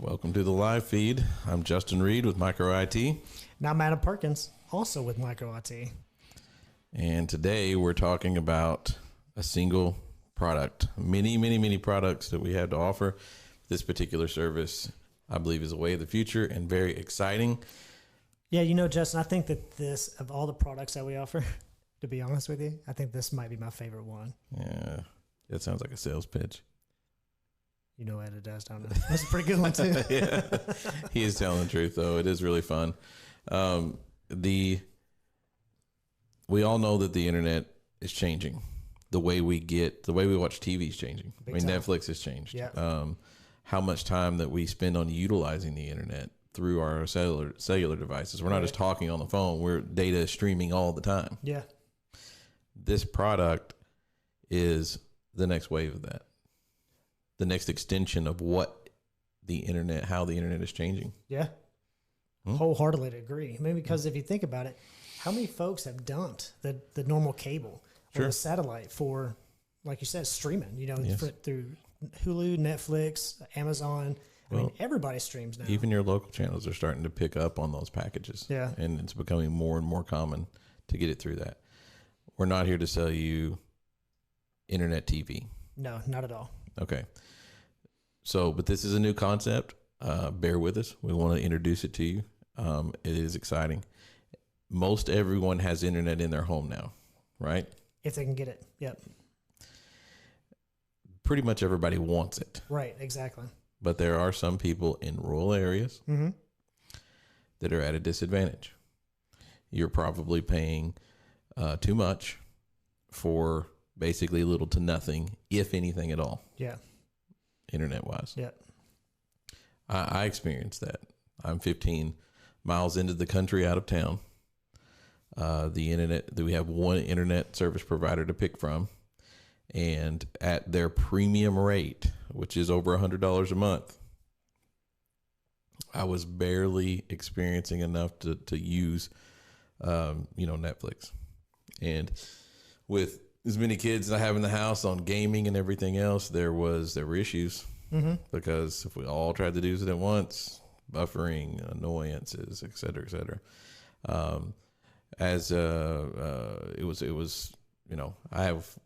Welcome to the live feed. I'm Justin Reed with Micro IT. And I'm Adam Perkins, also with Micro IT. And today we're talking about a single product. Many products that we have to offer. This particular service, I believe, is a way of the future and very exciting. Yeah, you know, Justin, I think that this, of all the products that we offer, to be honest with you, I think this might be my favorite one. Yeah, that sounds like a sales pitch. You know what it does, don't it? That's a pretty good one, too. Yeah. He is telling the truth, though. It is really fun. We all know that the internet is changing. The way we watch TV is changing. Big time. Netflix has changed. Yeah. How much time that we spend on utilizing the internet through our cellular devices. We're not just talking on the phone. We're data streaming all the time. Yeah. This product is the next wave of that. The next extension of how the internet is changing. Yeah. Wholeheartedly agree. I mean, because if you think about it, how many folks have dumped the normal cable or the satellite for, like you said, streaming, through Hulu, Netflix, Amazon. I mean, everybody streams now. Even your local channels are starting to pick up on those packages. Yeah. And it's becoming more and more common to get it through that. We're not here to sell you internet TV. No, not at all. Okay. So, but this is a new concept. Bear with us. We want to introduce it to you. It is exciting. Most everyone has internet in their home now, right? If they can get it. Yep. Pretty much everybody wants it. Right, exactly. But there are some people in rural areas that are at a disadvantage. You're probably paying too much for basically little to nothing, if anything at all. Yeah. Internet-wise. Yeah. I experienced that. I'm 15 miles into the country out of town. The internet, we have one internet service provider to pick from. And at their premium rate, which is over $100 a month, I was barely experiencing enough to use, Netflix. And with as many kids I have in the house on gaming and everything else, there were issues because if we all tried to do it at once, buffering, annoyances, et cetera, et cetera.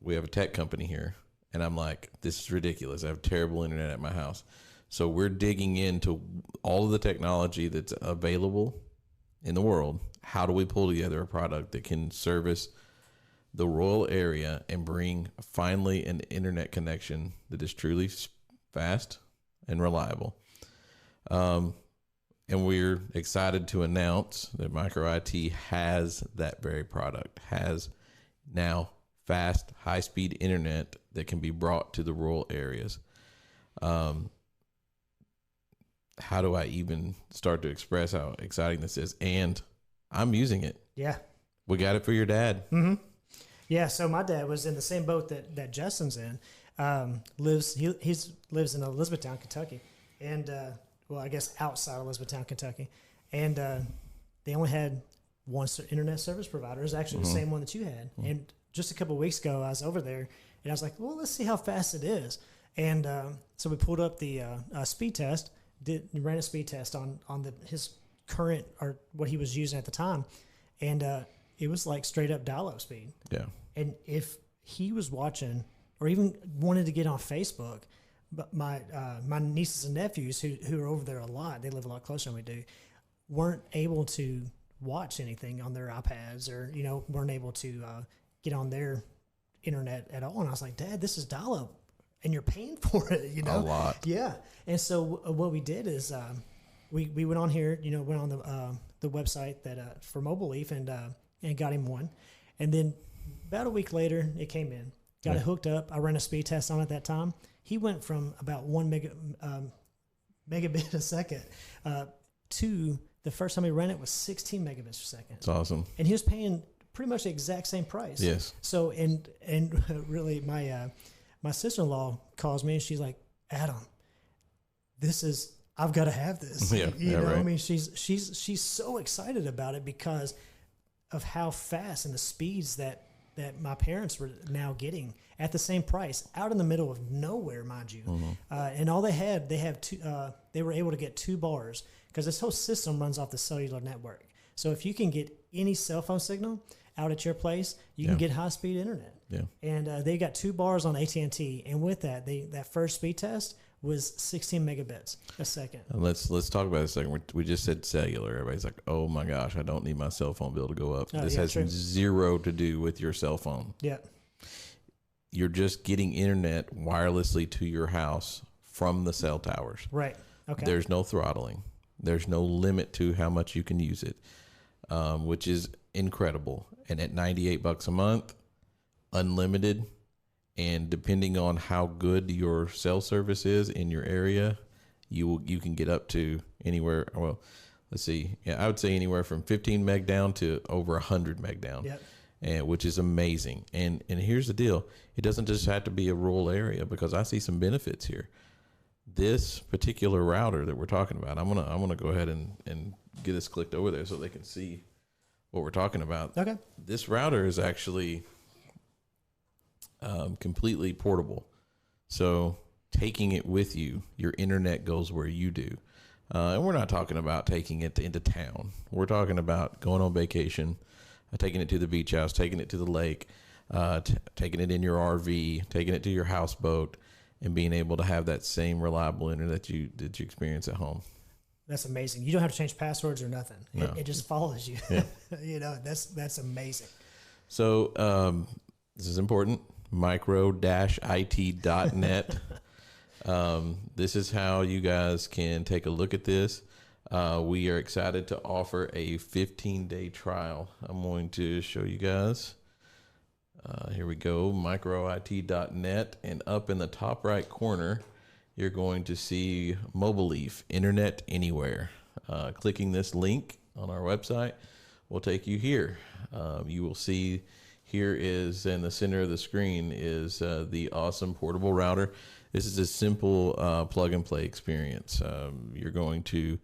We have a tech company here, and I'm like, this is ridiculous. I have terrible internet at my house. So we're digging into all of the technology that's available in the world. How do we pull together a product that can service the rural area and bring finally an internet connection that is truly fast and reliable? And we're excited to announce that Micro IT has that very product, has now fast, high-speed internet that can be brought to the rural areas. How do I even start to express how exciting this is? And I'm using it. Yeah. We got it for your dad. Mm-hmm. Yeah, so my dad was in the same boat that Justin's in. Lives in Elizabethtown, Kentucky, and I guess outside Elizabethtown, Kentucky, and they only had one internet service provider. It was actually the same one that you had. And just a couple of weeks ago, I was over there, and I was like, well, let's see how fast it is. And so we pulled up the speed test, ran a speed test on his current, or what he was using at the time, and it was like straight up dial-up speed. Yeah. And if he was watching or even wanted to get on Facebook, but my nieces and nephews who are over there a lot, they live a lot closer than we do, weren't able to watch anything on their iPads or, weren't able to get on their internet at all. And I was like, Dad, this is dial-up and you're paying for it, A lot. Yeah. And so what we did is we went on here, went on the website that for Mobileaf and got him one. And then about a week later, it came in. Got it hooked up. I ran a speed test on it at that time. He went from about 1 megabit a second to the first time he ran it was 16 megabits per second. It's awesome. And he was paying pretty much the exact same price. Yes. So, and really my sister-in-law calls me and she's like, Adam, I've got to have this. Yeah. Right. I mean, she's so excited about it because of how fast and the speeds that that my parents were now getting at the same price, out in the middle of nowhere, mind you. And all they were able to get 2 bars because this whole system runs off the cellular network. So if you can get any cell phone signal out at your place, you can get high speed internet. Yeah. And they got 2 bars on AT&T, and with that, that first speed test was 16 megabits a second. And let's talk about it a second. We just said cellular. Everybody's like, oh my gosh, I don't need my cell phone bill to go up. This has zero to do with your cell phone. Yeah. You're just getting internet wirelessly to your house from the cell towers. Right. Okay. There's no throttling. There's no limit to how much you can use it, which is incredible. And at $98 a month, unlimited, and depending on how good your cell service is in your area, you can get up to anywhere. Well, let's see. Yeah, I would say anywhere from 15 meg down to over 100 meg down. Yep. And which is amazing. And here's the deal: it doesn't just have to be a rural area, because I see some benefits here. This particular router that we're talking about, I'm gonna go ahead and get this clicked over there so they can see what we're talking about. Okay. This router is actually completely portable. So taking it with you, your internet goes where you do. And we're not talking about taking it into town. We're talking about going on vacation, taking it to the beach house, taking it to the lake, taking it in your RV, taking it to your houseboat, and being able to have that same reliable internet that you experience at home. That's amazing. You don't have to change passwords or nothing. No. It just follows you. Yeah. That's amazing. So this is important. Micro-it.net. This is how you guys can take a look at this. We are excited to offer a 15-day trial. I'm going to show you guys. Here we go, micro-it.net, and up in the top right corner, you're going to see Mobileaf, Internet Anywhere. Clicking this link on our website will take you here. You will see here is, in the center of the screen, is the awesome portable router. This is a simple plug-and-play experience. You're going to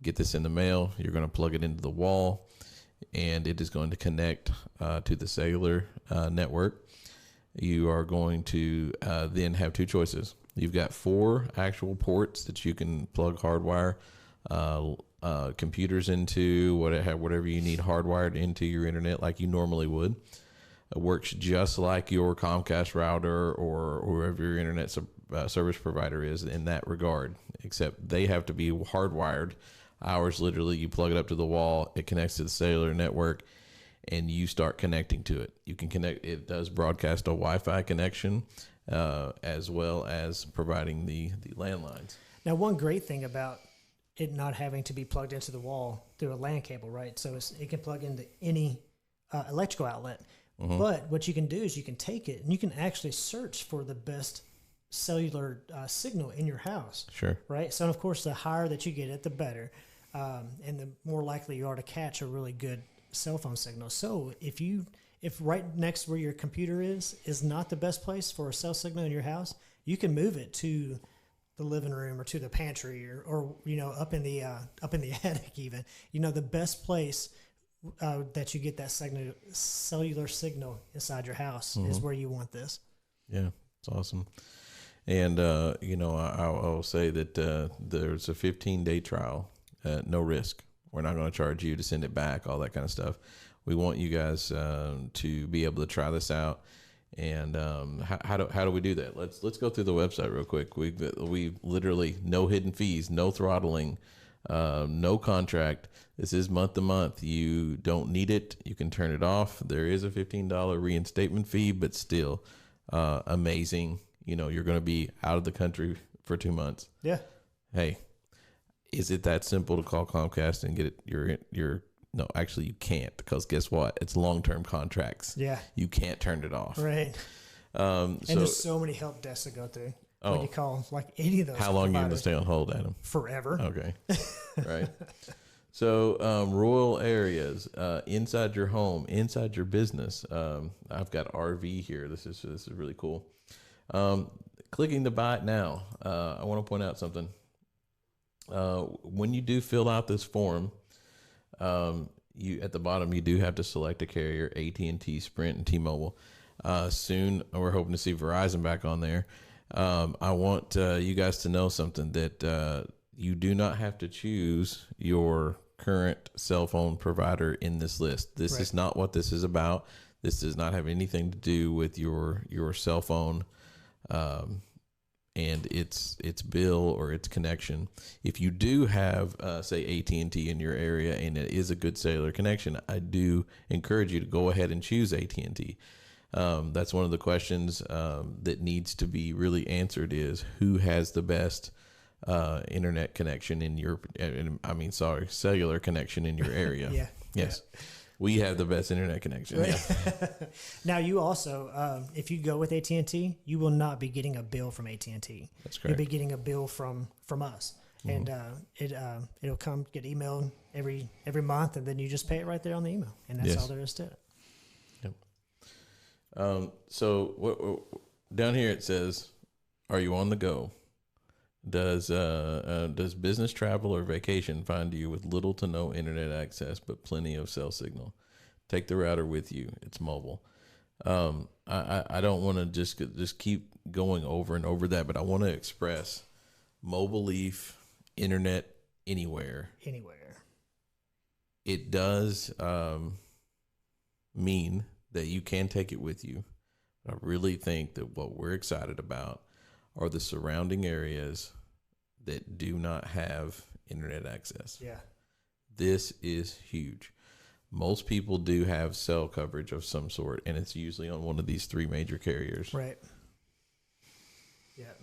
get this in the mail. You're going to plug it into the wall, and it is going to connect to the cellular network. You are going to then have 2 choices. You've got 4 actual ports that you can plug hardwire computers into, whatever you need hardwired into your internet like you normally would. It works just like your Comcast router or whoever your internet service provider is in that regard, except they have to be hardwired. Ours, literally, you plug it up to the wall, it connects to the cellular network, and you start connecting to it. You can connect. It does broadcast a Wi-Fi connection, as well as providing the landlines. Now, one great thing about it not having to be plugged into the wall through a LAN cable, right? So it can plug into any electrical outlet. Mm-hmm. But what you can do is you can take it and you can actually search for the best cellular signal in your house. Sure. Right. So, of course, the higher that you get it, the better. And the more likely you are to catch a really good cell phone signal. So if right next where your computer is not the best place for a cell signal in your house, you can move it to the living room or to the pantry or up in the attic even. The best place that you get that cellular signal inside your house is where you want this. Yeah, it's awesome. And I'll say that there's a 15-day trial, no risk. We're not going to charge you to send it back, all that kind of stuff. We want you guys to be able to try this out. And how do we do that? Let's go through the website real quick. We literally no hidden fees, no throttling, no contract. This is month to month. You don't need it. You can turn it off. There is a $15 reinstatement fee, but still amazing. You're going to be out of the country for 2 months. Yeah. Hey, is it that simple to call Comcast and get it? No, actually you can't, because guess what? It's long-term contracts. Yeah. You can't turn it off. Right. And there's so many help desks to go through. When you call like any of those. How long are you going to stay on hold, Adam? Forever. Okay. Right. So rural areas, inside your home, inside your business. I've got RV here. This is really cool. Clicking to buy it now. I want to point out something. When you do fill out this form, you at the bottom, you do have to select a carrier: AT&T, Sprint, and T-Mobile. Soon, we're hoping to see Verizon back on there. I want you guys to know something, that you do not have to choose your current cell phone provider in this list. This is not what this is about. This does not have anything to do with your cell phone and its bill or its connection. If you do have, say, AT&T in your area and it is a good cellular connection, I do encourage you to go ahead and choose AT&T. That's one of the questions that needs to be really answered, is who has the best internet connection in your, cellular connection in your area. Yeah. Yes. Yeah. We have the best internet connection. Right. Yeah. Now, you also, if you go with AT&T, you will not be getting a bill from AT&T. That's correct. You'll be getting a bill from us, and it'll come get emailed every month, and then you just pay it right there on the email, and that's all there is to it. Yep. So down here it says, "Are you on the go? Does business travel or vacation find you with little to no internet access but plenty of cell signal? Take the router with you. It's mobile." I don't want to just keep going over and over that, but I want to express Mobileaf internet anywhere. Anywhere. It does mean that you can take it with you. I really think that what we're excited about are the surrounding areas that do not have internet access. Yeah. This is huge. Most people do have cell coverage of some sort, and it's usually on one of these three major carriers. Right. Yeah.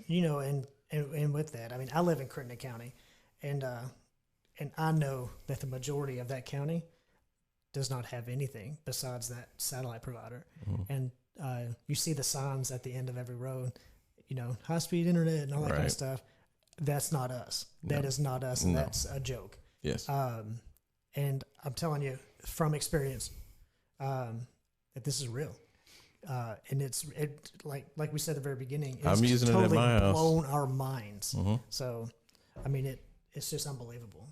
And with that, I mean, I live in Crittenden County, and I know that the majority of that county does not have anything besides that satellite provider. Mm-hmm. And you see the signs at the end of every road, high-speed internet and all that kind of stuff. That's not us. That is not us, and that's a joke. Yes. And I'm telling you from experience that this is real. And it's like we said at the very beginning. It's I'm using totally it at my house. Blown our minds. Mm-hmm. So, I mean, it's just unbelievable.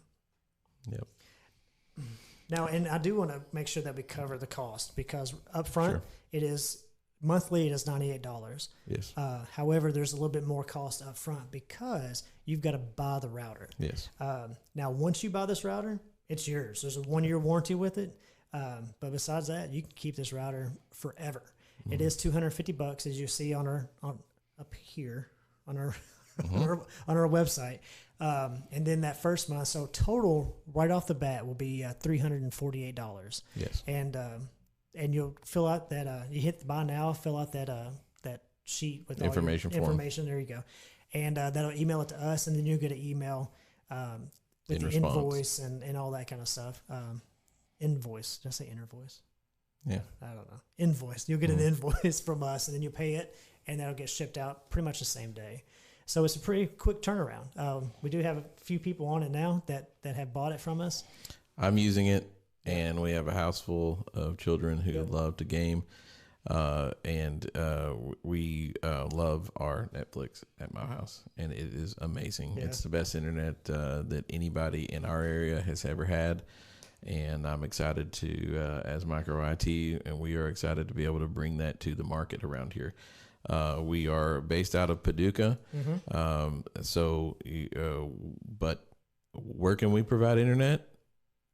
Yep. Now, and I do want to make sure that we cover the cost, because up front it is monthly. It is $98. Yes. However, there's a little bit more cost up front because you've got to buy the router. Yes. Now, once you buy this router, it's yours. There's a 1-year warranty with it. But besides that, you can keep this router forever. Mm-hmm. It is $250, as you see on up here on our on our website. And then that first month, so total right off the bat will be $348. Yes. And you'll fill out that you hit the buy now, fill out that sheet with information all your information. There you go, and that'll email it to us, and then you'll get an email with the invoice and all that kind of stuff. Invoice, did I say invoice? Yeah, I don't know. Invoice. You'll get an invoice from us, and then you pay it, and that'll get shipped out pretty much the same day. So it's a pretty quick turnaround. We do have a few people on it now that have bought it from us. I'm using it, and we have a house full of children who love to game, and we love our Netflix at my house, and it is amazing. Yeah. It's the best internet that anybody in our area has ever had, and I'm excited to, as Micro IT, and we are excited to be able to bring that to the market around here. We are based out of Paducah. Mm-hmm. But where can we provide internet?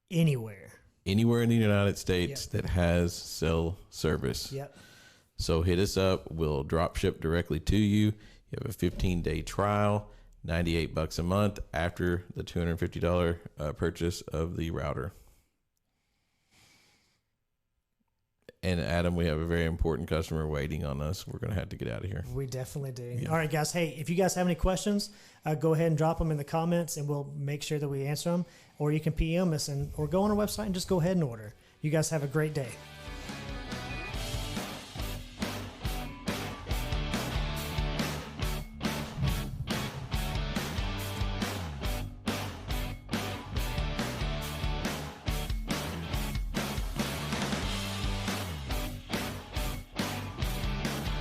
Anywhere in the United States that has cell service. Yep. So hit us up. We'll drop ship directly to you. You have a 15-day trial, $98 a month after the $250 purchase of the router. And Adam, we have a very important customer waiting on us. We're going to have to get out of here. We definitely do. Yeah. All right, guys. Hey, if you guys have any questions, go ahead and drop them in the comments, and we'll make sure that we answer them. Or you can PM us or go on our website and just go ahead and order. You guys have a great day.